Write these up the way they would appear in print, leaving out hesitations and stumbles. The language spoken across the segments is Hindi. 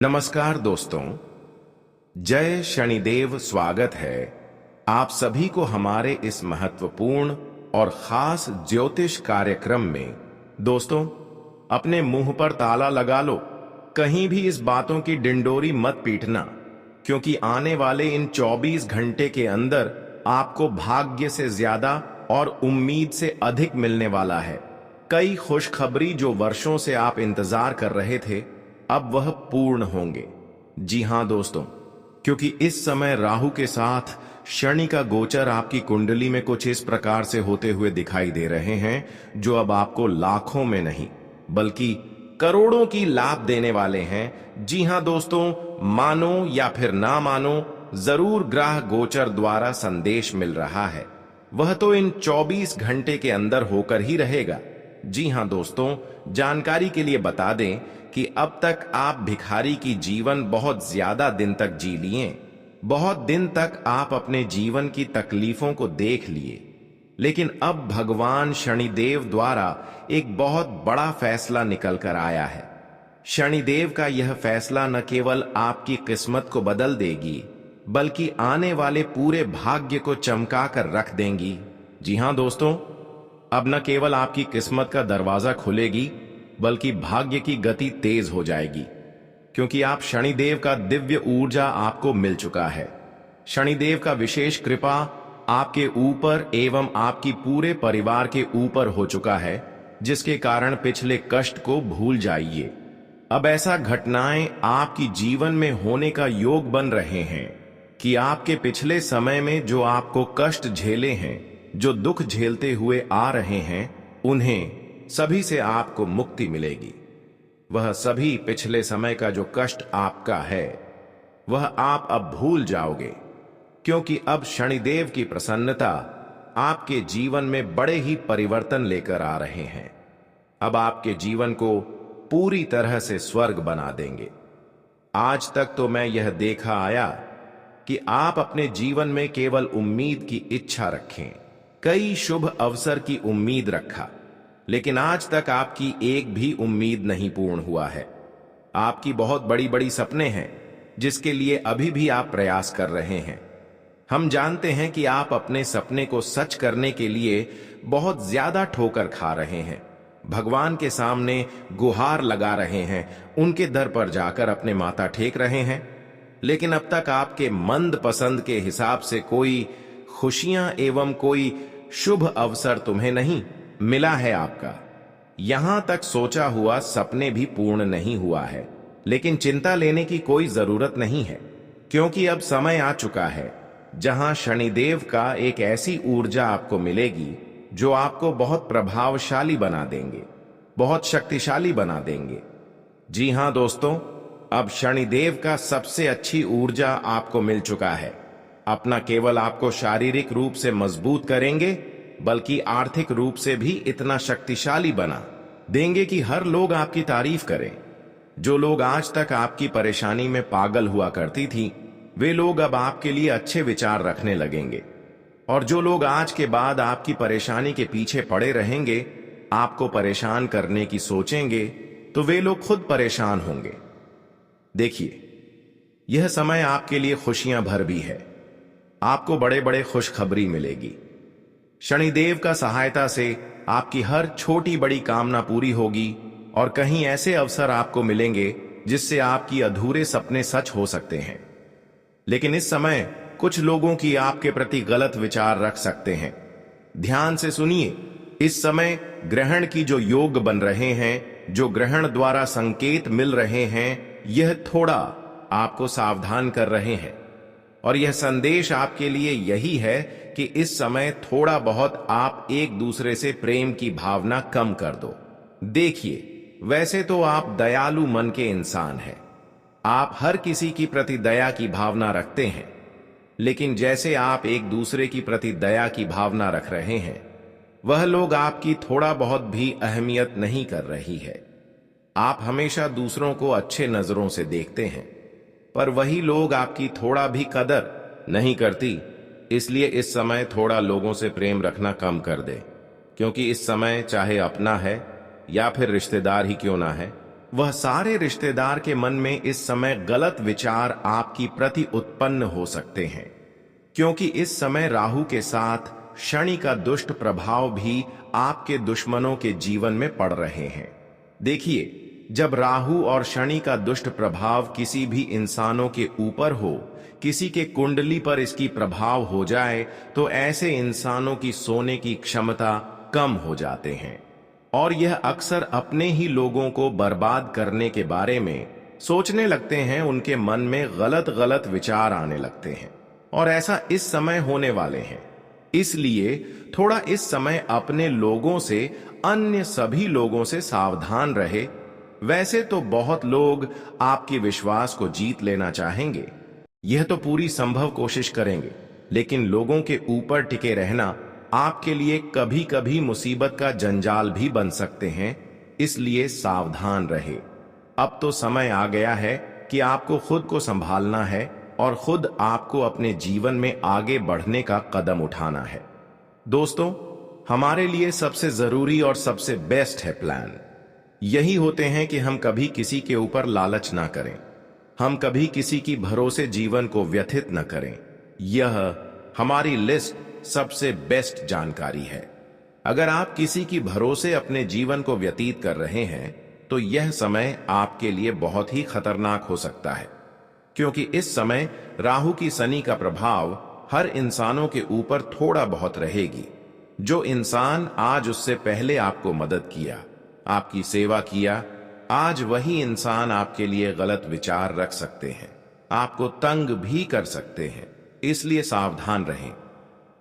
नमस्कार दोस्तों। जय शनिदेव। स्वागत है आप सभी को हमारे इस महत्वपूर्ण और खास ज्योतिष कार्यक्रम में। दोस्तों, अपने मुंह पर ताला लगा लो, कहीं भी इस बातों की डिंडोरी मत पीटना, क्योंकि आने वाले इन 24 घंटे के अंदर आपको भाग्य से ज्यादा और उम्मीद से अधिक मिलने वाला है। कई खुशखबरी जो वर्षों से आप इंतजार कर रहे थे, अब वह पूर्ण होंगे। जी हां दोस्तों, क्योंकि इस समय राहु के साथ शनि का गोचर आपकी कुंडली में कुछ इस प्रकार से होते हुए दिखाई दे रहे हैं, जो अब आपको लाखों में नहीं बल्कि करोड़ों की लाभ देने वाले हैं। जी हां दोस्तों, मानो या फिर ना मानो, जरूर ग्रह गोचर द्वारा संदेश मिल रहा है। वह तो इन 24 घंटे के अंदर होकर ही रहेगा। जी हां दोस्तों, जानकारी के लिए बता दें कि अब तक आप भिखारी की जीवन बहुत ज्यादा दिन तक जी लिए। बहुत दिन तक आप अपने जीवन की तकलीफों को देख लिए, लेकिन अब भगवान शनिदेव द्वारा एक बहुत बड़ा फैसला निकल कर आया है। शनिदेव का यह फैसला न केवल आपकी किस्मत को बदल देगी, बल्कि आने वाले पूरे भाग्य को चमका कर रख देंगी। जी हां दोस्तों, अब न केवल आपकी किस्मत का दरवाजा खुलेगी, बल्कि भाग्य की गति तेज हो जाएगी, क्योंकि आप शनिदेव का दिव्य ऊर्जा आपको मिल चुका है। शनिदेव का विशेष कृपा आपके ऊपर एवं आपकी पूरे परिवार के ऊपर हो चुका है, जिसके कारण पिछले कष्ट को भूल जाइए। अब ऐसा घटनाएं आपकी जीवन में होने का योग बन रहे हैं कि आपके पिछले समय में जो आपको कष्ट झेले हैं, जो दुख झेलते हुए आ रहे हैं, उन्हें सभी से आपको मुक्ति मिलेगी। वह सभी पिछले समय का जो कष्ट आपका है, वह आप अब भूल जाओगे, क्योंकि अब शनिदेव की प्रसन्नता आपके जीवन में बड़े ही परिवर्तन लेकर आ रहे हैं। अब आपके जीवन को पूरी तरह से स्वर्ग बना देंगे। आज तक तो मैं यह देखा आया कि आप अपने जीवन में केवल उम्मीद की इच्छा रखें, कई शुभ अवसर की उम्मीद रखा, लेकिन आज तक आपकी एक भी उम्मीद नहीं पूर्ण हुआ है। आपकी बहुत बड़ी बड़ी सपने हैं, जिसके लिए अभी भी आप प्रयास कर रहे हैं। हम जानते हैं कि आप अपने सपने को सच करने के लिए बहुत ज्यादा ठोकर खा रहे हैं, भगवान के सामने गुहार लगा रहे हैं, उनके दर पर जाकर अपने माथा टेक रहे हैं, लेकिन अब तक आपके मंद पसंद के हिसाब से कोई खुशियां एवं कोई शुभ अवसर तुम्हें नहीं मिला है। आपका यहां तक सोचा हुआ सपने भी पूर्ण नहीं हुआ है, लेकिन चिंता लेने की कोई जरूरत नहीं है, क्योंकि अब समय आ चुका है जहां शनिदेव का एक ऐसी ऊर्जा आपको मिलेगी जो आपको बहुत प्रभावशाली बना देंगे, बहुत शक्तिशाली बना देंगे। जी हां दोस्तों, अब शनिदेव का सबसे अच्छी ऊर्जा आपको मिल चुका है। अपना केवल आपको शारीरिक रूप से मजबूत करेंगे, बल्कि आर्थिक रूप से भी इतना शक्तिशाली बना देंगे कि हर लोग आपकी तारीफ करें। जो लोग आज तक आपकी परेशानी में पागल हुआ करती थी, वे लोग अब आपके लिए अच्छे विचार रखने लगेंगे, और जो लोग आज के बाद आपकी परेशानी के पीछे पड़े रहेंगे, आपको परेशान करने की सोचेंगे, तो वे लोग खुद परेशान होंगे। देखिए, यह समय आपके लिए खुशियां भर भी है। आपको बड़े बड़े खुशखबरी मिलेगी। शनिदेव का सहायता से आपकी हर छोटी बड़ी कामना पूरी होगी, और कहीं ऐसे अवसर आपको मिलेंगे जिससे आपकी अधूरे सपने सच हो सकते हैं। लेकिन इस समय कुछ लोगों की आपके प्रति गलत विचार रख सकते हैं। ध्यान से सुनिए, इस समय ग्रहण की जो योग बन रहे हैं, जो ग्रहण द्वारा संकेत मिल रहे हैं, यह थोड़ा आपको सावधान कर रहे हैं, और यह संदेश आपके लिए यही है कि इस समय थोड़ा बहुत आप एक दूसरे से प्रेम की भावना कम कर दो। देखिए, वैसे तो आप दयालु मन के इंसान हैं, आप हर किसी की प्रति दया की भावना रखते हैं, लेकिन जैसे आप एक दूसरे की प्रति दया की भावना रख रहे हैं, वह लोग आपकी थोड़ा बहुत भी अहमियत नहीं कर रही है। आप हमेशा दूसरों को अच्छे नजरों से देखते हैं, पर वही लोग आपकी थोड़ा भी कदर नहीं करती। इसलिए इस समय थोड़ा लोगों से प्रेम रखना कम कर दे, क्योंकि इस समय चाहे अपना है या फिर रिश्तेदार ही क्यों ना है, वह सारे रिश्तेदार के मन में इस समय गलत विचार आपकी प्रति उत्पन्न हो सकते हैं, क्योंकि इस समय राहु के साथ शनि का दुष्ट प्रभाव भी आपके दुश्मनों के जीवन में पड़ रहे हैं। देखिए, जब राहु और शनि का दुष्ट प्रभाव किसी भी इंसानों के ऊपर हो, किसी के कुंडली पर इसकी प्रभाव हो जाए, तो ऐसे इंसानों की सोने की क्षमता कम हो जाते हैं और यह अक्सर अपने ही लोगों को बर्बाद करने के बारे में सोचने लगते हैं। उनके मन में गलत गलत विचार आने लगते हैं और ऐसा इस समय होने वाले हैं। इसलिए थोड़ा इस समय अपने लोगों से अन्य सभी लोगों से सावधान रहे। वैसे तो बहुत लोग आपके विश्वास को जीत लेना चाहेंगे, यह तो पूरी संभव कोशिश करेंगे, लेकिन लोगों के ऊपर टिके रहना आपके लिए कभी कभी मुसीबत का जंजाल भी बन सकते हैं। इसलिए सावधान रहे। अब तो समय आ गया है कि आपको खुद को संभालना है और खुद आपको अपने जीवन में आगे बढ़ने का कदम उठाना है। दोस्तों, हमारे लिए सबसे जरूरी और सबसे बेस्ट है प्लान। यही होते हैं कि हम कभी किसी के ऊपर लालच ना करें, हम कभी किसी की भरोसे जीवन को व्यथित न करें। यह हमारी लिस्ट सबसे बेस्ट जानकारी है। अगर आप किसी की भरोसे अपने जीवन को व्यतीत कर रहे हैं, तो यह समय आपके लिए बहुत ही खतरनाक हो सकता है, क्योंकि इस समय राहु की शनि का प्रभाव हर इंसानों के ऊपर थोड़ा बहुत रहेगी। जो इंसान आज उससे पहले आपको मदद किया, आपकी सेवा किया, आज वही इंसान आपके लिए गलत विचार रख सकते हैं, आपको तंग भी कर सकते हैं। इसलिए सावधान रहें।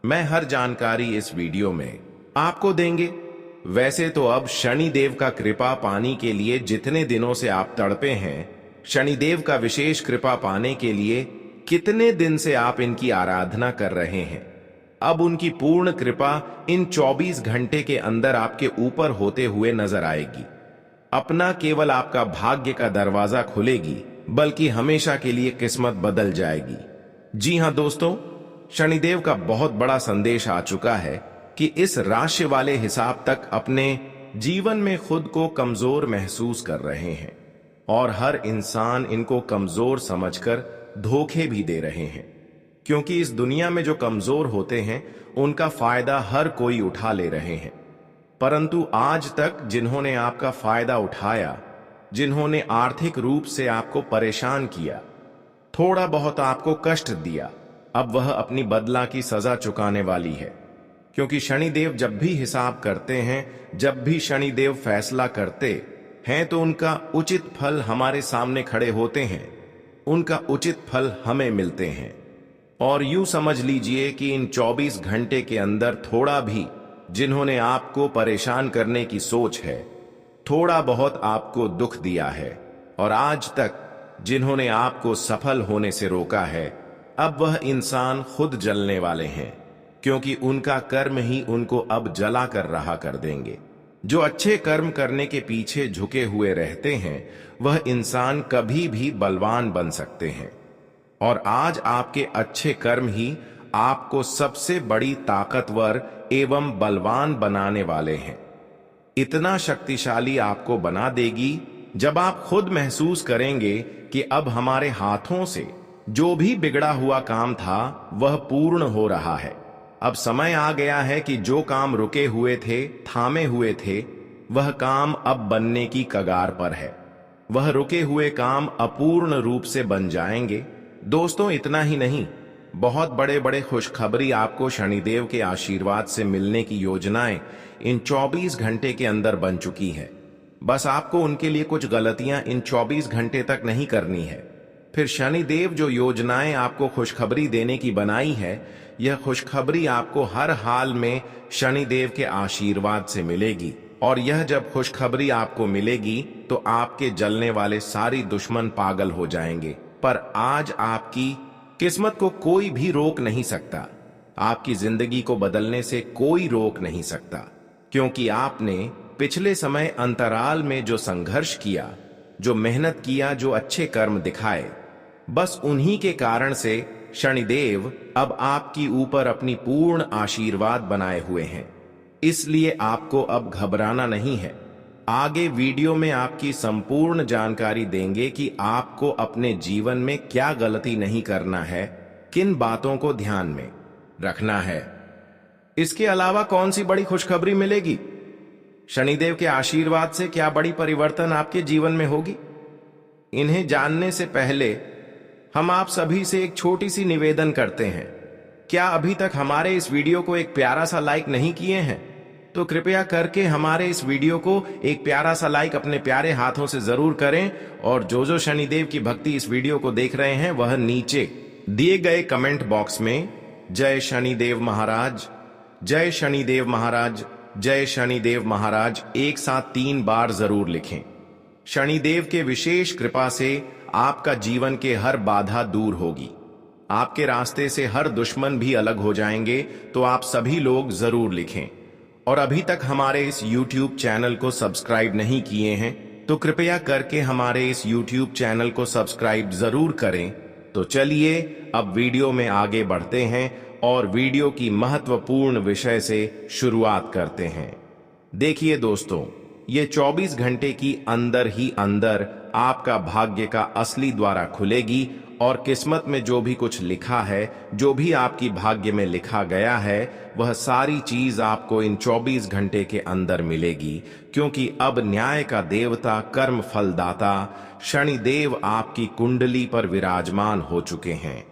मैं हर जानकारी इस वीडियो में आपको देंगे। वैसे तो अब शनिदेव का कृपा पाने के लिए जितने दिनों से आप तड़पे हैं, शनिदेव का विशेष कृपा पाने के लिए कितने दिन से आप इनकी आराधना कर रहे हैं, अब उनकी पूर्ण कृपा इन 24 घंटे के अंदर आपके ऊपर होते हुए नजर आएगी। अपना केवल आपका भाग्य का दरवाजा खुलेगी, बल्कि हमेशा के लिए किस्मत बदल जाएगी। जी हां दोस्तों, शनिदेव का बहुत बड़ा संदेश आ चुका है कि इस राशि वाले हिसाब तक अपने जीवन में खुद को कमजोर महसूस कर रहे हैं और हर इंसान इनको कमजोर समझकर धोखे भी दे रहे हैं, क्योंकि इस दुनिया में जो कमजोर होते हैं उनका फायदा हर कोई उठा ले रहे हैं। परंतु आज तक जिन्होंने आपका फायदा उठाया, जिन्होंने आर्थिक रूप से आपको परेशान किया, थोड़ा बहुत आपको कष्ट दिया, अब वह अपनी बदला की सजा चुकाने वाली है। क्योंकि शनिदेव जब भी हिसाब करते हैं, जब भी शनिदेव फैसला करते हैं, तो उनका उचित फल हमारे सामने खड़े होते हैं, उनका उचित फल हमें मिलते हैं। और यूं समझ लीजिए कि इन 24 घंटे के अंदर थोड़ा भी जिन्होंने आपको परेशान करने की सोच है, थोड़ा बहुत आपको दुख दिया है, और आज तक जिन्होंने आपको सफल होने से रोका है, अब वह इंसान खुद जलने वाले हैं, क्योंकि उनका कर्म ही उनको अब जला कर रहा कर देंगे। जो अच्छे कर्म करने के पीछे झुके हुए रहते हैं, वह इंसान कभी भी बलवान बन सकते हैं, और आज आपके अच्छे कर्म ही आपको सबसे बड़ी ताकतवर एवं बलवान बनाने वाले हैं। इतना शक्तिशाली आपको बना देगी जब आप खुद महसूस करेंगे कि अब हमारे हाथों से जो भी बिगड़ा हुआ काम था वह पूर्ण हो रहा है। अब समय आ गया है कि जो काम रुके हुए थे, थामे हुए थे, वह काम अब बनने की कगार पर है। वह रुके हुए काम अपूर्ण रूप से बन जाएंगे। दोस्तों, इतना ही नहीं, बहुत बड़े बड़े खुशखबरी आपको शनिदेव के आशीर्वाद से मिलने की योजनाएं इन 24 घंटे के अंदर बन चुकी है। बस आपको उनके लिए कुछ गलतियां इन 24 घंटे तक नहीं करनी है। फिर शनिदेव जो योजनाएं आपको खुशखबरी देने की बनाई है, यह खुशखबरी आपको हर हाल में शनिदेव के आशीर्वाद से मिलेगी। और यह जब खुशखबरी आपको मिलेगी तो आपके जलने वाले सारी दुश्मन पागल हो जाएंगे। पर आज आपकी किस्मत को कोई भी रोक नहीं सकता, आपकी जिंदगी को बदलने से कोई रोक नहीं सकता, क्योंकि आपने पिछले समय अंतराल में जो संघर्ष किया, जो मेहनत किया, जो अच्छे कर्म दिखाए, बस उन्हीं के कारण से शनिदेव अब आपकी ऊपर अपनी पूर्ण आशीर्वाद बनाए हुए हैं। इसलिए आपको अब घबराना नहीं है। आगे वीडियो में आपकी संपूर्ण जानकारी देंगे कि आपको अपने जीवन में क्या गलती नहीं करना है, किन बातों को ध्यान में रखना है। इसके अलावा कौन सी बड़ी खुशखबरी मिलेगी, शनिदेव के आशीर्वाद से क्या बड़ी परिवर्तन आपके जीवन में होगी। इन्हें जानने से पहले हम आप सभी से एक छोटी सी निवेदन करते हैं। क्या अभी तक हमारे इस वीडियो को एक प्यारा सा लाइक नहीं किए हैं तो कृपया करके हमारे इस वीडियो को एक प्यारा सा लाइक अपने प्यारे हाथों से जरूर करें, और जो शनिदेव की भक्ति इस वीडियो को देख रहे हैं वह नीचे दिए गए कमेंट बॉक्स में जय शनिदेव महाराज, जय शनिदेव महाराज, जय शनिदेव महाराज एक साथ 3 बार जरूर लिखें। शनिदेव के विशेष कृपा से आपका जीवन के हर बाधा दूर होगी, आपके रास्ते से हर दुश्मन भी अलग हो जाएंगे। तो आप सभी लोग जरूर लिखें। और अभी तक हमारे इस YouTube चैनल को सब्सक्राइब नहीं किए हैं तो कृपया करके हमारे इस YouTube चैनल को सब्सक्राइब जरूर करें। तो चलिए अब वीडियो में आगे बढ़ते हैं और वीडियो की महत्वपूर्ण विषय से शुरुआत करते हैं। देखिए दोस्तों, ये 24 घंटे की अंदर ही अंदर आपका भाग्य का असली द्वार खुलेगी और किस्मत में जो भी कुछ लिखा है, जो भी आपकी भाग्य में लिखा गया है, वह सारी चीज आपको इन 24 घंटे के अंदर मिलेगी। क्योंकि अब न्याय का देवता, कर्म फलदाता शनिदेव आपकी कुंडली पर विराजमान हो चुके हैं।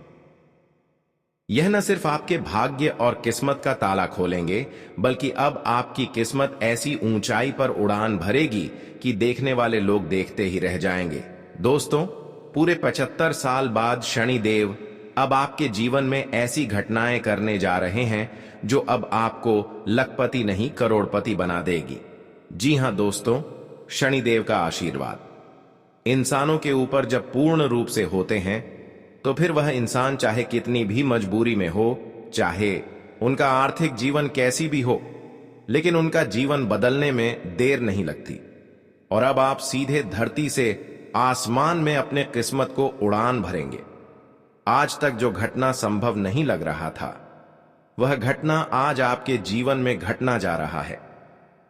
यह न सिर्फ आपके भाग्य और किस्मत का ताला खोलेंगे, बल्कि अब आपकी किस्मत ऐसी ऊंचाई पर उड़ान भरेगी कि देखने वाले लोग देखते ही रह जाएंगे। दोस्तों, पूरे 75 साल बाद शनिदेव अब आपके जीवन में ऐसी घटनाएं करने जा रहे हैं जो अब आपको लखपति नहीं करोड़पति बना देगी। जी हां दोस्तों, शनिदेव का आशीर्वाद इंसानों के ऊपर जब पूर्ण रूप से होते हैं तो फिर वह इंसान चाहे कितनी भी मजबूरी में हो, चाहे उनका आर्थिक जीवन कैसी भी हो, लेकिन उनका जीवन बदलने में देर नहीं लगती। और अब आप सीधे धरती से आसमान में अपने किस्मत को उड़ान भरेंगे। आज तक जो घटना संभव नहीं लग रहा था, वह घटना आज आपके जीवन में घटना जा रहा है।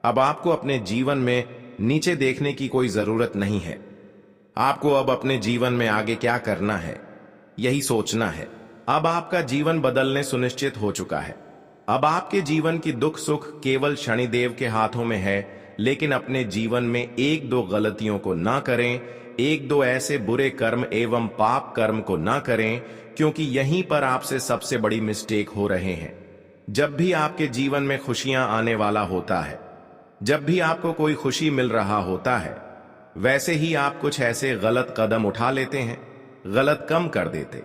अब आपको अपने जीवन में नीचे देखने की कोई जरूरत नहीं है। आपको अब अपने जीवन में आगे क्या करना है, यही सोचना है। अब आपका जीवन बदलने सुनिश्चित हो चुका है। अब आपके जीवन की दुख सुख केवल शनिदेव के हाथों में है। लेकिन अपने जीवन में 1-2 गलतियों को ना करें, 1-2 ऐसे बुरे कर्म एवं पाप कर्म को ना करें, क्योंकि यहीं पर आपसे सबसे बड़ी मिस्टेक हो रहे हैं। जब भी आपके जीवन में खुशियां आने वाला होता है, जब भी आपको कोई खुशी मिल रहा होता है, वैसे ही आप कुछ ऐसे गलत कदम उठा लेते हैं, गलत काम कर देते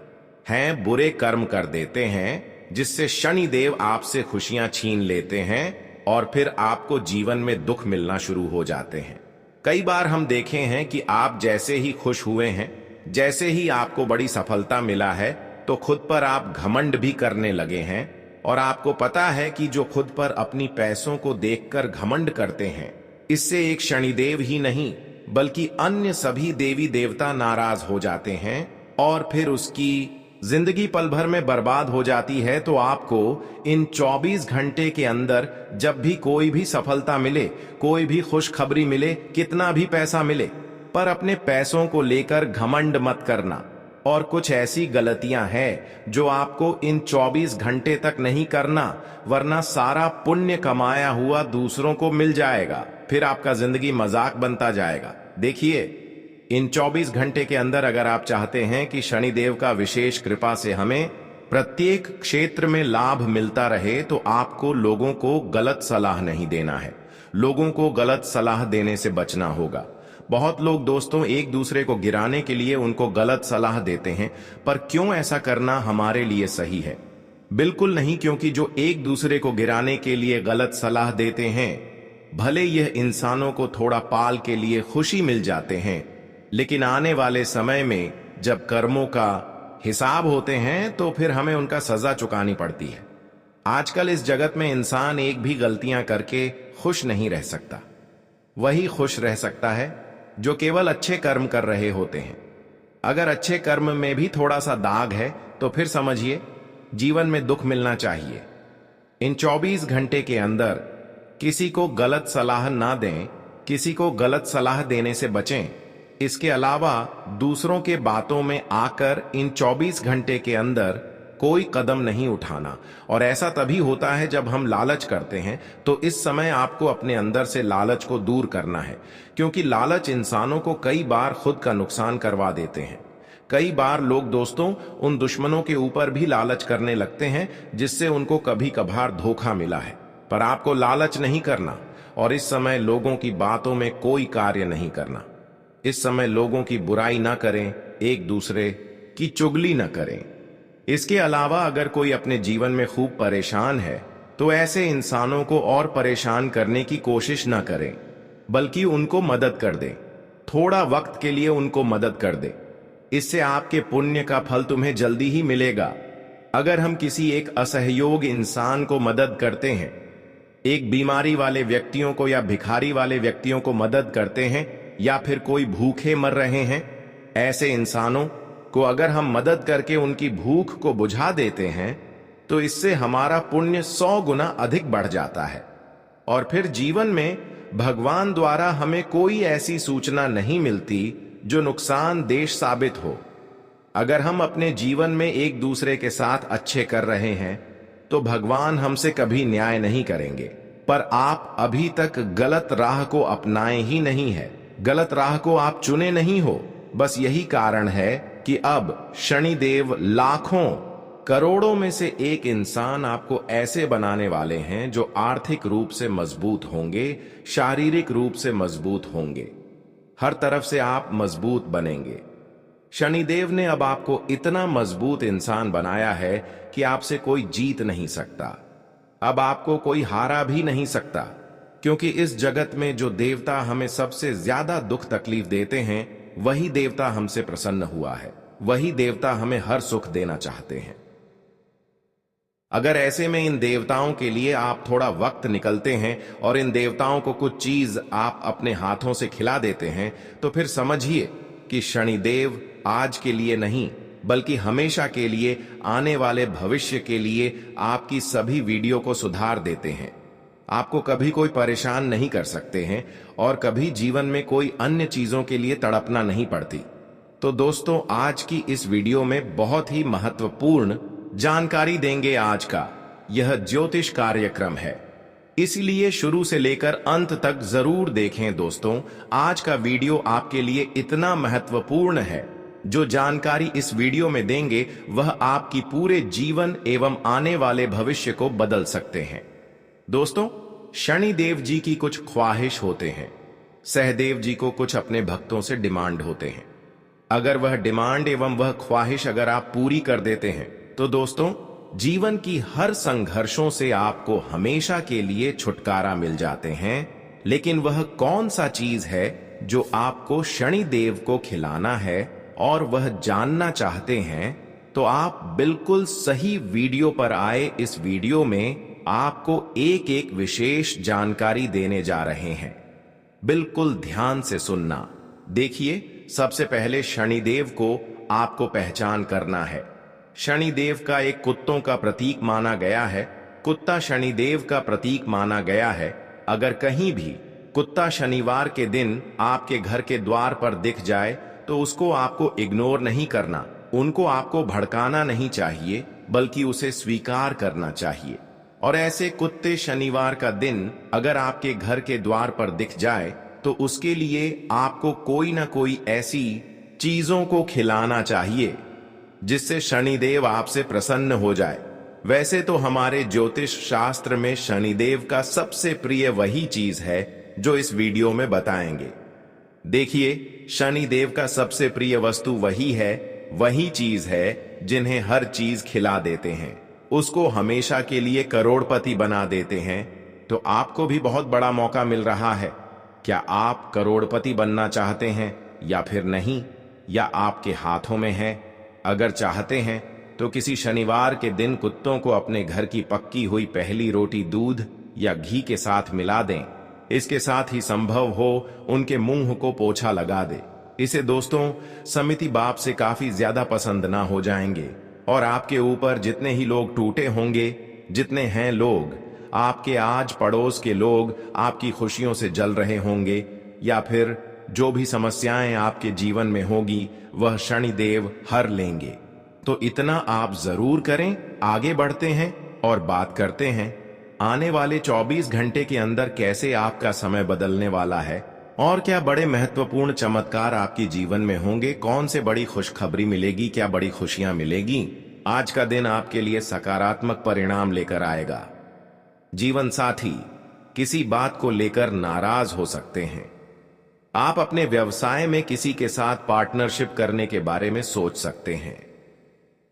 हैं, बुरे कर्म कर देते हैं, जिससे शनिदेव आपसे खुशियां छीन लेते हैं और फिर आपको जीवन में दुख मिलना शुरू हो जाते हैं। कई बार हम देखे हैं कि आप जैसे ही खुश हुए हैं, जैसे ही आपको बड़ी सफलता मिला है, तो खुद पर आप घमंड भी करने लगे हैं। और आपको पता है कि जो खुद पर अपनी पैसों को देखकर घमंड करते हैं, इससे एक शनिदेव ही नहीं बल्कि अन्य सभी देवी देवता नाराज हो जाते हैं और फिर उसकी जिंदगी पल भर में बर्बाद हो जाती है। तो आपको इन 24 घंटे के अंदर जब भी कोई भी सफलता मिले, कोई भी खुशखबरी मिले, कितना भी पैसा मिले, पर अपने पैसों को लेकर घमंड मत करना। और कुछ ऐसी गलतियां हैं जो आपको इन 24 घंटे तक नहीं करना, वरना सारा पुण्य कमाया हुआ दूसरों को मिल जाएगा, फिर आपका जिंदगी मजाक बनता जाएगा। देखिए, इन 24 घंटे के अंदर अगर आप चाहते हैं कि शनिदेव का विशेष कृपा से हमें प्रत्येक क्षेत्र में लाभ मिलता रहे, तो आपको लोगों को गलत सलाह नहीं देना है, लोगों को गलत सलाह देने से बचना होगा। बहुत लोग दोस्तों एक दूसरे को गिराने के लिए उनको गलत सलाह देते हैं, पर क्यों ऐसा करना हमारे लिए सही है? बिल्कुल नहीं, क्योंकि जो एक दूसरे को गिराने के लिए गलत सलाह देते हैं, भले यह इंसानों को थोड़ा पाल के लिए खुशी मिल जाते हैं, लेकिन आने वाले समय में जब कर्मों का हिसाब होते हैं तो फिर हमें उनका सजा चुकानी पड़ती है। आजकल इस जगत में इंसान एक भी गलतियां करके खुश नहीं रह सकता। वही खुश रह सकता है जो केवल अच्छे कर्म कर रहे होते हैं। अगर अच्छे कर्म में भी थोड़ा सा दाग है तो फिर समझिए जीवन में दुख मिलना चाहिए। इन 24 घंटे के अंदर किसी को गलत सलाह ना दें, किसी को गलत सलाह देने से बचें। इसके अलावा दूसरों के बातों में आकर इन 24 घंटे के अंदर कोई कदम नहीं उठाना। और ऐसा तभी होता है जब हम लालच करते हैं, तो इस समय आपको अपने अंदर से लालच को दूर करना है, क्योंकि लालच इंसानों को कई बार खुद का नुकसान करवा देते हैं। कई बार लोग दोस्तों उन दुश्मनों के ऊपर भी लालच करने लगते हैं जिससे उनको कभी कभार धोखा मिला है। पर आपको लालच नहीं करना और इस समय लोगों की बातों में कोई कार्य नहीं करना। इस समय लोगों की बुराई ना करें, एक दूसरे की चुगली ना करें। इसके अलावा अगर कोई अपने जीवन में खूब परेशान है तो ऐसे इंसानों को और परेशान करने की कोशिश ना करें, बल्कि उनको मदद कर दें। थोड़ा वक्त के लिए उनको मदद कर दें। इससे आपके पुण्य का फल तुम्हें जल्दी ही मिलेगा। अगर हम किसी एक असहयोग इंसान को मदद करते हैं, एक बीमारी वाले व्यक्तियों को या भिखारी वाले व्यक्तियों को मदद करते हैं, या फिर कोई भूखे मर रहे हैं, ऐसे इंसानों को अगर हम मदद करके उनकी भूख को बुझा देते हैं तो इससे हमारा पुण्य 100 गुना अधिक बढ़ जाता है। और फिर जीवन में भगवान द्वारा हमें कोई ऐसी सूचना नहीं मिलती जो नुकसानदेह साबित हो। अगर हम अपने जीवन में एक दूसरे के साथ अच्छे कर रहे हैं तो भगवान हमसे कभी न्याय नहीं करेंगे। पर आप अभी तक गलत राह को अपनाए ही नहीं है, गलत राह को आप चुने नहीं हो। बस यही कारण है कि अब शनिदेव लाखों करोड़ों में से एक इंसान आपको ऐसे बनाने वाले हैं जो आर्थिक रूप से मजबूत होंगे, शारीरिक रूप से मजबूत होंगे, हर तरफ से आप मजबूत बनेंगे। शनिदेव ने अब आपको इतना मजबूत इंसान बनाया है कि आपसे कोई जीत नहीं सकता। अब आपको कोई हारा भी नहीं सकता, क्योंकि इस जगत में जो देवता हमें सबसे ज्यादा दुख तकलीफ देते हैं वही देवता हमसे प्रसन्न हुआ है, वही देवता हमें हर सुख देना चाहते हैं। अगर ऐसे में इन देवताओं के लिए आप थोड़ा वक्त निकलते हैं और इन देवताओं को कुछ चीज आप अपने हाथों से खिला देते हैं, तो फिर समझिए कि शनिदेव आज के लिए नहीं बल्कि हमेशा के लिए, आने वाले भविष्य के लिए आपकी सभी वीडियो को सुधार देते हैं। आपको कभी कोई परेशान नहीं कर सकते हैं और कभी जीवन में कोई अन्य चीजों के लिए तड़पना नहीं पड़ती। तो दोस्तों, आज की इस वीडियो में बहुत ही महत्वपूर्ण जानकारी देंगे। आज का यह ज्योतिष कार्यक्रम है, इसलिए शुरू से लेकर अंत तक जरूर देखें। दोस्तों, आज का वीडियो आपके लिए इतना महत्वपूर्ण है, जो जानकारी इस वीडियो में देंगे वह आपकी पूरे जीवन एवं आने वाले भविष्य को बदल सकते हैं। दोस्तों, शनिदेव जी की कुछ ख्वाहिश होते हैं, सहदेव जी को कुछ अपने भक्तों से डिमांड होते हैं। अगर वह डिमांड एवं वह ख्वाहिश अगर आप पूरी कर देते हैं तो दोस्तों, जीवन की हर संघर्षों से आपको हमेशा के लिए छुटकारा मिल जाते हैं। लेकिन वह कौन सा चीज है जो आपको शनिदेव को खिलाना है और वह जानना चाहते हैं, तो आप बिल्कुल सही वीडियो पर आए। इस वीडियो में आपको एक एक विशेष जानकारी देने जा रहे हैं, बिल्कुल ध्यान से सुनना। देखिए, सबसे पहले शनिदेव को आपको पहचान करना है। शनिदेव का एक कुत्तों का प्रतीक माना गया है। कुत्ता शनिदेव का प्रतीक माना गया है। अगर कहीं भी कुत्ता शनिवार के दिन आपके घर के द्वार पर दिख जाए तो उसको आपको इग्नोर नहीं करना, उनको आपको भड़काना नहीं चाहिए, बल्कि उसे स्वीकार करना चाहिए। और ऐसे कुत्ते शनिवार का दिन अगर आपके घर के द्वार पर दिख जाए तो उसके लिए आपको कोई ना कोई ऐसी चीजों को खिलाना चाहिए जिससे शनिदेव आपसे प्रसन्न हो जाए। वैसे तो हमारे ज्योतिष शास्त्र में शनिदेव का सबसे प्रिय वही चीज है जो इस वीडियो में बताएंगे। देखिए, शनिदेव का सबसे प्रिय वस्तु वही है, वही चीज है जिन्हें हर चीज खिला देते हैं, उसको हमेशा के लिए करोड़पति बना देते हैं। तो आपको भी बहुत बड़ा मौका मिल रहा है। क्या आप करोड़पति बनना चाहते हैं या फिर नहीं, या आपके हाथों में है? अगर चाहते हैं तो किसी शनिवार के दिन कुत्तों को अपने घर की पक्की हुई पहली रोटी दूध या घी के साथ मिला दें। इसके साथ ही संभव हो उनके मुंह को पोछा लगा दे। इसे दोस्तों समिति बाप से काफी ज्यादा पसंद ना हो जाएंगे और आपके ऊपर जितने ही लोग टूटे होंगे, जितने हैं लोग आपके आज पड़ोस के लोग आपकी खुशियों से जल रहे होंगे, या फिर जो भी समस्याएं आपके जीवन में होगी वह शनिदेव हर लेंगे। तो इतना आप जरूर करें। आगे बढ़ते हैं और बात करते हैं आने वाले 24 घंटे के अंदर कैसे आपका समय बदलने वाला है और क्या बड़े महत्वपूर्ण चमत्कार आपके जीवन में होंगे, कौन से बड़ी खुशखबरी मिलेगी, क्या बड़ी खुशियां मिलेगी। आज का दिन आपके लिए सकारात्मक परिणाम लेकर आएगा। जीवन साथी किसी बात को लेकर नाराज हो सकते हैं। आप अपने व्यवसाय में किसी के साथ पार्टनरशिप करने के बारे में सोच सकते हैं।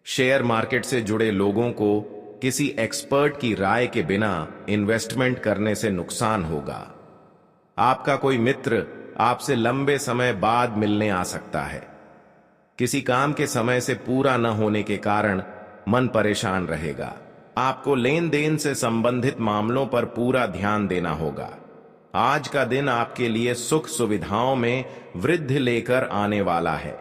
शेयर मार्केट से जुड़े लोगों को किसी एक्सपर्ट की राय के बिना इन्वेस्टमेंट करने से नुकसान होगा। आपका कोई मित्र आपसे लंबे समय बाद मिलने आ सकता है। किसी काम के समय से पूरा न होने के कारण मन परेशान रहेगा। आपको लेन देन से संबंधित मामलों पर पूरा ध्यान देना होगा। आज का दिन आपके लिए सुख सुविधाओं में वृद्धि लेकर आने वाला है।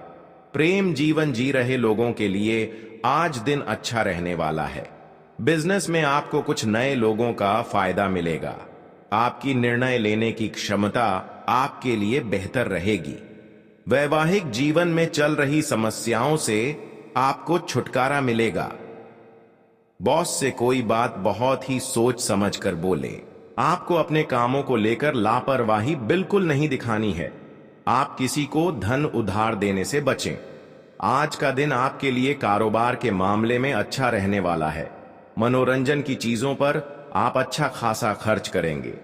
प्रेम जीवन जी रहे लोगों के लिए आज दिन अच्छा रहने वाला है। बिजनेस में आपको कुछ नए लोगों का फायदा मिलेगा। आपकी निर्णय लेने की क्षमता आपके लिए बेहतर रहेगी। वैवाहिक जीवन में चल रही समस्याओं से आपको छुटकारा मिलेगा। बॉस से कोई बात बहुत ही सोच समझ कर बोले। आपको अपने कामों को लेकर लापरवाही बिल्कुल नहीं दिखानी है। आप किसी को धन उधार देने से बचें। आज का दिन आपके लिए कारोबार के मामले में अच्छा रहने वाला है। मनोरंजन की चीजों पर आप अच्छा खासा खर्च करेंगे।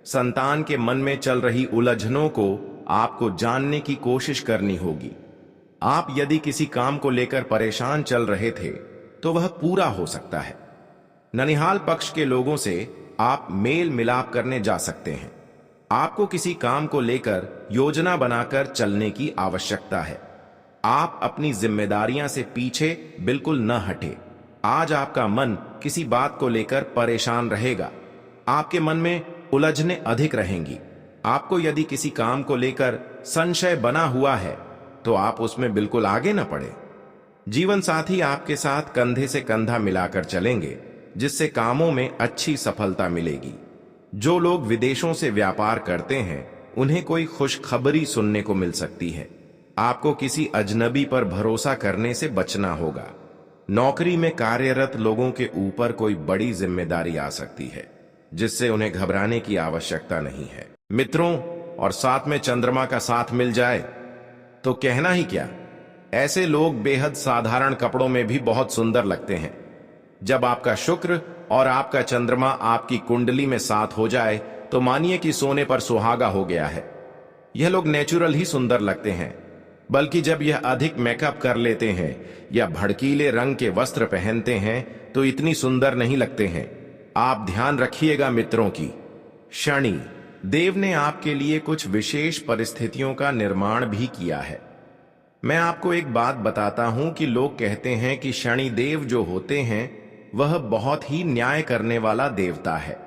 संतान के मन में चल रही उलझनों को आपको जानने की कोशिश करनी होगी। आप यदि किसी काम को लेकर परेशान चल रहे थे तो वह पूरा हो सकता है। ननिहाल पक्ष के लोगों से आप मेल मिलाप करने जा सकते हैं। आपको किसी काम को लेकर योजना बनाकर चलने की आवश्यकता है। आप अपनी जिम्मेदारियां से पीछे बिल्कुल न हटे। आज आपका मन किसी बात को लेकर परेशान रहेगा। आपके मन में उलझने अधिक रहेंगी। आपको यदि किसी काम को लेकर संशय बना हुआ है तो आप उसमें बिल्कुल आगे न पड़े। जीवन साथी आपके साथ कंधे से कंधा मिलाकर चलेंगे, जिससे कामों में अच्छी सफलता मिलेगी। जो लोग विदेशों से व्यापार करते हैं उन्हें कोई खुशखबरी सुनने को मिल सकती है। आपको किसी अजनबी पर भरोसा करने से बचना होगा। नौकरी में कार्यरत लोगों के ऊपर कोई बड़ी जिम्मेदारी आ सकती है, जिससे उन्हें घबराने की आवश्यकता नहीं है। मित्रों और साथ में चंद्रमा का साथ मिल जाए तो कहना ही क्या। ऐसे लोग बेहद साधारण कपड़ों में भी बहुत सुंदर लगते हैं। जब आपका शुक्र और आपका चंद्रमा आपकी कुंडली में साथ हो जाए तो मानिए कि सोने पर सुहागा हो गया है। यह लोग नेचुरल ही सुंदर लगते हैं, बल्कि जब यह अधिक मेकअप कर लेते हैं या भड़कीले रंग के वस्त्र पहनते हैं तो इतनी सुंदर नहीं लगते हैं। आप ध्यान रखिएगा मित्रों की। शनि देव ने आपके लिए कुछ विशेष परिस्थितियों का निर्माण भी किया है। मैं आपको एक बात बताता हूं कि लोग कहते हैं कि शनि देव जो होते हैं वह बहुत ही न्याय करने वाला देवता है।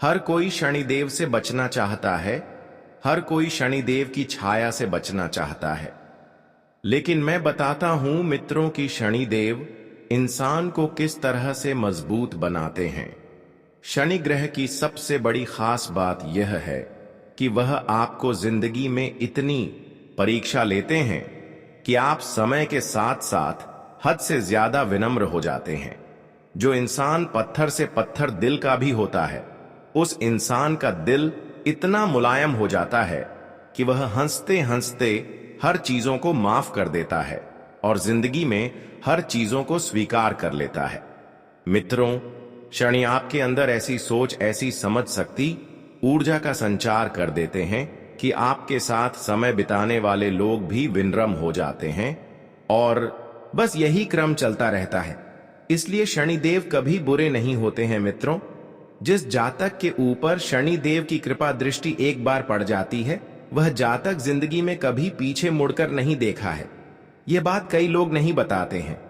हर कोई शनिदेव से बचना चाहता है। हर कोई शनिदेव की छाया से बचना चाहता है। लेकिन मैं बताता हूं मित्रों की शनिदेव इंसान को किस तरह से मजबूत बनाते हैं। शनि ग्रह की सबसे बड़ी खास बात यह है कि वह आपको जिंदगी में इतनी परीक्षा लेते हैं कि आप समय के साथ साथ हद से ज्यादा विनम्र हो जाते हैं। जो इंसान पत्थर से पत्थर दिल का भी होता है, उस इंसान का दिल इतना मुलायम हो जाता है कि वह हंसते हंसते हर चीजों को माफ कर देता है और जिंदगी में हर चीजों को स्वीकार कर लेता है। मित्रों, शनि आपके अंदर ऐसी सोच, ऐसी समझ शक्ति, ऊर्जा का संचार कर देते हैं कि आपके साथ समय बिताने वाले लोग भी विनम्र हो जाते हैं और बस यही क्रम चलता रहता है। इसलिए शनिदेव कभी बुरे नहीं होते हैं मित्रों। जिस जातक के ऊपर शनिदेव की कृपा दृष्टि एक बार पड़ जाती है, वह जातक जिंदगी में कभी पीछे मुड़कर नहीं देखा है। यह बात कई लोग नहीं बताते हैं।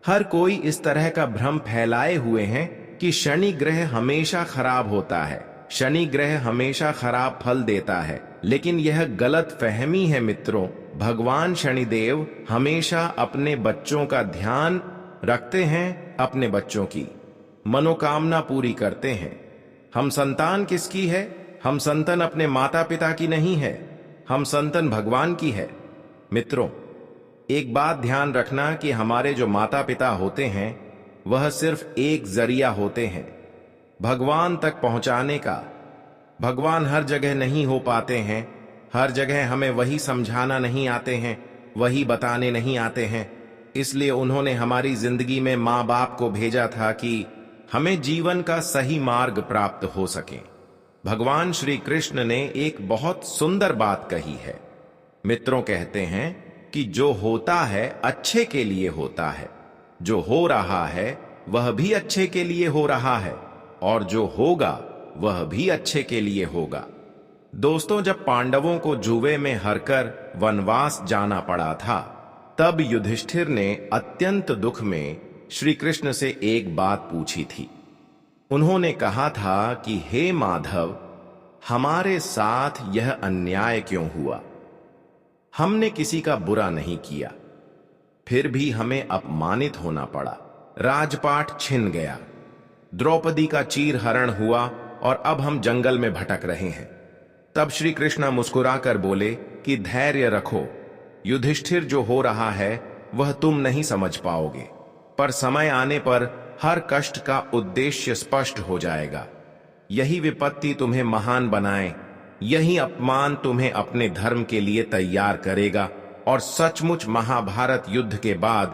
हर कोई इस तरह का भ्रम फैलाए हुए हैं कि शनि ग्रह हमेशा खराब होता है, शनि ग्रह हमेशा खराब फल देता है। लेकिन यह गलत फहमी है मित्रों। भगवान शनिदेव हमेशा अपने बच्चों का ध्यान रखते हैं, अपने बच्चों की मनोकामना पूरी करते हैं। हम संतान किसकी है? हम संतान अपने माता पिता की नहीं है, हम संतान भगवान की है। मित्रों, एक बात ध्यान रखना कि हमारे जो माता पिता होते हैं वह सिर्फ एक जरिया होते हैं भगवान तक पहुंचाने का। भगवान हर जगह नहीं हो पाते हैं, हर जगह हमें वही समझाना नहीं आते हैं, वही बताने नहीं आते हैं। इसलिए उन्होंने हमारी जिंदगी में माँ बाप को भेजा था कि हमें जीवन का सही मार्ग प्राप्त हो सके। भगवान श्री कृष्ण ने एक बहुत सुंदर बात कही है। मित्रों, कहते हैं कि जो होता है अच्छे के लिए होता है, जो हो रहा है वह भी अच्छे के लिए हो रहा है, और जो होगा वह भी अच्छे के लिए होगा। दोस्तों, जब पांडवों को जुए में हरकर वनवास जाना पड़ा था, तब युधिष्ठिर ने अत्यंत दुख में श्री कृष्ण से एक बात पूछी थी। उन्होंने कहा था कि हे माधव, हमारे साथ यह अन्याय क्यों हुआ? हमने किसी का बुरा नहीं किया, फिर भी हमें अपमानित होना पड़ा। राजपाट छिन गया, द्रौपदी का चीरहरण हुआ और अब हम जंगल में भटक रहे हैं। तब श्री कृष्ण मुस्कुराकर बोले कि धैर्य रखो युधिष्ठिर, जो हो रहा है वह तुम नहीं समझ पाओगे, पर समय आने पर हर कष्ट का उद्देश्य स्पष्ट हो जाएगा। यही विपत्ति तुम्हें महान बनाए, यही अपमान तुम्हें अपने धर्म के लिए तैयार करेगा। और सचमुच महाभारत युद्ध के बाद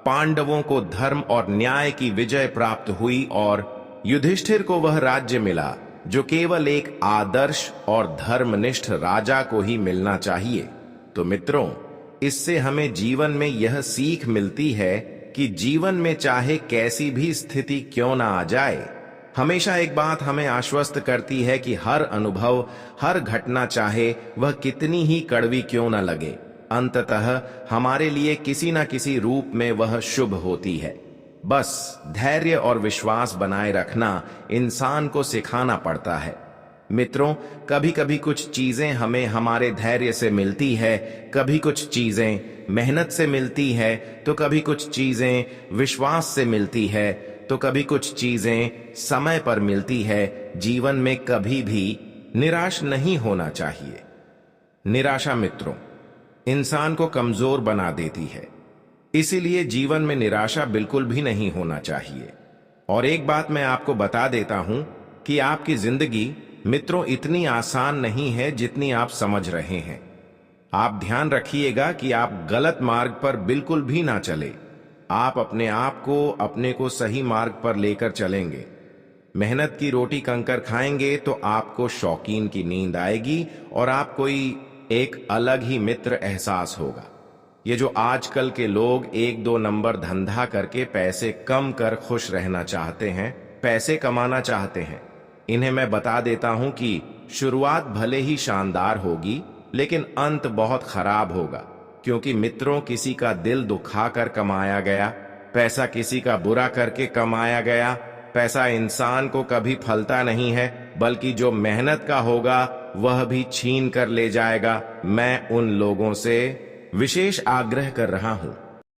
पांडवों को धर्म और न्याय की विजय प्राप्त हुई और युधिष्ठिर को वह राज्य मिला जो केवल एक आदर्श और धर्मनिष्ठ राजा को ही मिलना चाहिए। तो मित्रों, इससे हमें जीवन में यह सीख मिलती है कि जीवन में चाहे कैसी भी स्थिति क्यों ना आ जाए, हमेशा एक बात हमें आश्वस्त करती है कि हर अनुभव, हर घटना, चाहे वह कितनी ही कड़वी क्यों ना लगे, अंततः हमारे लिए किसी न किसी रूप में वह शुभ होती है। बस धैर्य और विश्वास बनाए रखना इंसान को सिखाना पड़ता है। मित्रों, कभी कभी कुछ चीजें हमें हमारे धैर्य से मिलती है, कभी कुछ चीजें मेहनत से मिलती है, तो कभी कुछ चीजें विश्वास से मिलती है, तो कभी कुछ चीजें समय पर मिलती है। जीवन में कभी भी निराश नहीं होना चाहिए। निराशा मित्रों इंसान को कमजोर बना देती है, इसीलिए जीवन में निराशा बिल्कुल भी नहीं होना चाहिए। और एक बात मैं आपको बता देता हूं कि आपकी जिंदगी मित्रों इतनी आसान नहीं है जितनी आप समझ रहे हैं। आप ध्यान रखिएगा कि आप गलत मार्ग पर बिल्कुल भी ना चले। आप अपने को सही मार्ग पर लेकर चलेंगे। मेहनत की रोटी कंकर खाएंगे तो आपको शौकीन की नींद आएगी और आप कोई एक अलग ही मित्र एहसास होगा। ये जो आजकल के लोग 1-2 नंबर धंधा करके पैसे कम कर खुश रहना चाहते हैं, पैसे कमाना चाहते हैं, इन्हें मैं बता देता हूं कि शुरुआत भले ही शानदार होगी लेकिन अंत बहुत खराब होगा। क्योंकि मित्रों, किसी का दिल दुखाकर कमाया गया पैसा किसी का बुरा करके कमाया गया पैसा इंसान को कभी फलता नहीं है, बल्कि जो मेहनत का होगा वह भी छीन कर ले जाएगा। मैं उन लोगों से विशेष आग्रह कर रहा हूं